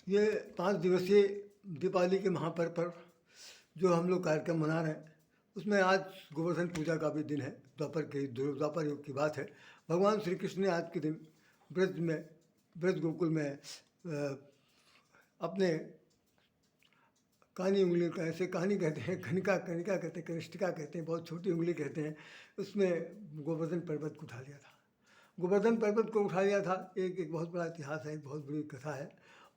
ये 5 दिवसीय दीपावली के महापर्व पर जो हम लोग कार्यक्रम मना रहे हैं, उसमें आज गोवर्धन पूजा का भी दिन है। द्वापर युग की बात है। भगवान श्री कृष्ण ने आज के दिन ब्रज गोकुल में अपने कानी उंगली का, ऐसे कानी कहते हैं, कनिका कनिका कहते हैं, कनिष्ठिका कहते हैं, बहुत छोटी उंगली कहते हैं, उसमें गोवर्धन पर्वत को उठा लिया था। गोवर्धन पर्वत को उठा लिया था, एक बहुत बड़ा इतिहास है, एक बहुत बड़ी कथा है।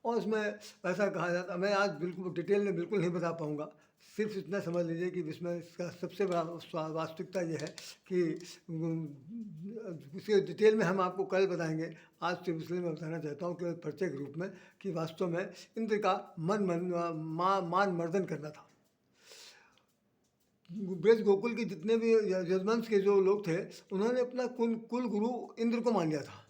और उसमें ऐसा कहा जाता, मैं आज बिल्कुल डिटेल में बिल्कुल नहीं बता पाऊँगा, सिर्फ इतना समझ लीजिए कि इसमें इसका सबसे बड़ा वास्तविकता ये है कि इसके डिटेल में हम आपको कल बताएंगे। आज सिर्फ इसलिए मैं बताना चाहता हूँ कि परिचय के रूप में कि वास्तव में इंद्र का मान मर्दन करना था। ब्रज गोकुल के जितने भी यजवंश के जो लोग थे, उन्होंने अपना कुल गुरु इंद्र को मान लिया था।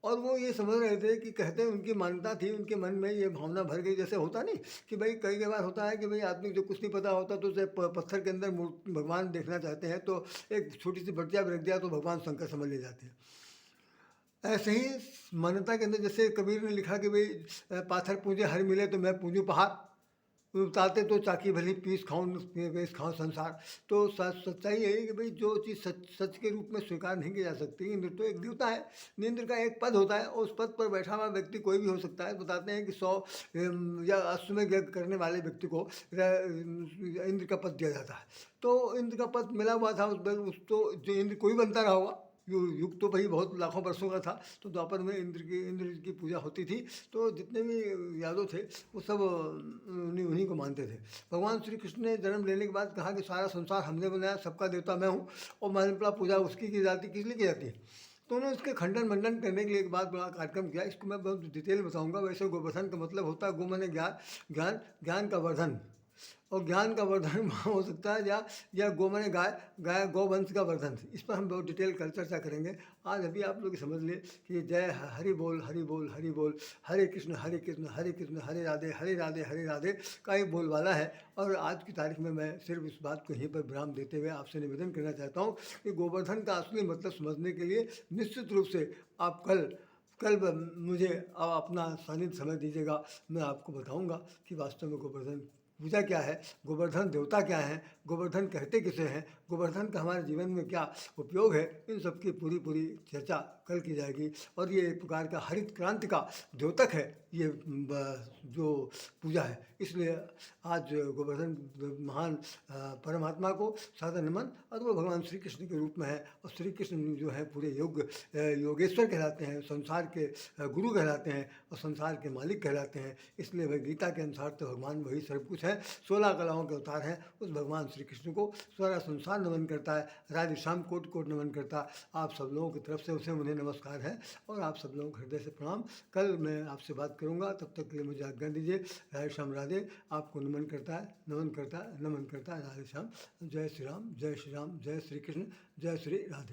और वो ये समझ रहे थे कि, कहते हैं उनकी मान्यता थी, उनके मन में ये भावना भर गई, जैसे होता नहीं कि भाई कई बार होता है कि भाई आदमी जो कुछ नहीं पता होता तो उसे पत्थर के अंदर भगवान देखना चाहते हैं, तो एक छोटी सी बटिया भी रख दिया तो भगवान शंकर समझ ले जाते हैं। ऐसे ही मान्यता के अंदर जैसे कबीर ने लिखा कि भाई पाथर पूजे हर मिले तो मैं पूजूं पहाड़, उतारते तो चाकी भली पीस खाऊं संसार। तो सच्चाई है कि भाई जो चीज़ सच के रूप में स्वीकार नहीं की जा सकती। इंद्र तो एक देवता है, इंद्र का एक पद होता है और उस पद पर बैठा हुआ व्यक्ति कोई भी हो सकता है। बताते हैं कि 100 या अश्वमेध यज्ञ करने वाले व्यक्ति को इंद्र का पद दिया जाता है। तो इंद्र का पद मिला हुआ था उस तो जो इंद्र कोई बनता रहा होगा, युग तो भाई बहुत लाखों वर्षों का था। तो द्वापर में इंद्र की पूजा होती थी। तो जितने भी यादव थे वो सब उन्हीं को मानते थे। भगवान श्री कृष्ण ने जन्म लेने के बाद कहा कि सारा संसार हमने बनाया, सबका देवता मैं हूँ और मानवता पूजा उसकी की जाती, किस लिए की जाती है। तो उन्होंने उसके खंडन मंडन करने के लिए एक बात बड़ा कार्यक्रम किया। इसको मैं बहुत डिटेल बताऊंगा। वैसे गोवर्धन का मतलब होता है, गो माने ज्ञान, ज्ञान का वर्धन। और ज्ञान का वर्धन वहाँ हो सकता है या गो माने गाय गौवंश का वर्धन। इस पर हम बहुत डिटेल कर चर्चा करेंगे। आज अभी आप लोग समझ लें कि जय हरि बोल हरि बोल हरि बोल, हरे कृष्ण हरे कृष्ण हरे कृष्ण हरे राधे हरे राधे हरे राधे का ही बोलबाला है। और आज की तारीख में मैं सिर्फ इस बात को यहीं पर विराम देते हुए आपसे निवेदन करना चाहता हूँ कि गोवर्धन का असली मतलब समझने के लिए निश्चित रूप से आप कल मुझे अपना सानिध्य समय दीजिएगा। मैं आपको बताऊंगा कि वास्तव में गोवर्धन पूजा क्या है, गोवर्धन देवता क्या है, गोवर्धन कहते किसे हैं, गोवर्धन का हमारे जीवन में क्या उपयोग है, इन सब की पूरी चर्चा कल की जाएगी। और ये एक प्रकार का हरित क्रांति का द्योतक है ये जो पूजा है। इसलिए आज गोवर्धन महान परमात्मा को सादर नमन। और वो भगवान श्री कृष्ण के रूप में है और श्री कृष्ण जो है पूरे योगेश्वर कहलाते हैं, संसार के गुरु कहलाते हैं और संसार के मालिक कहलाते हैं। इसलिए वह गीता के अनुसार तो भगवान वही सब कुछ है, 16 कलाओं के अवतार हैं। उस भगवान श्री कृष्ण को सारा संसार नमन करता है, राधे श्याम कोटि कोटि नमन करता है। आप सब लोगों की तरफ से उसे उन्हें नमस्कार है और आप सब लोगों को हृदय से प्रणाम। कल मैं आपसे बात करूंगा, तब तक के लिए मुझे आज्ञा दीजिए। राधे श्याम राधे। आपको नमन करता है, नमन करता है, नमन करता है। राधे श्याम। जय श्री राम, जय श्री राम, जय श्री कृष्ण, जय श्री राधे।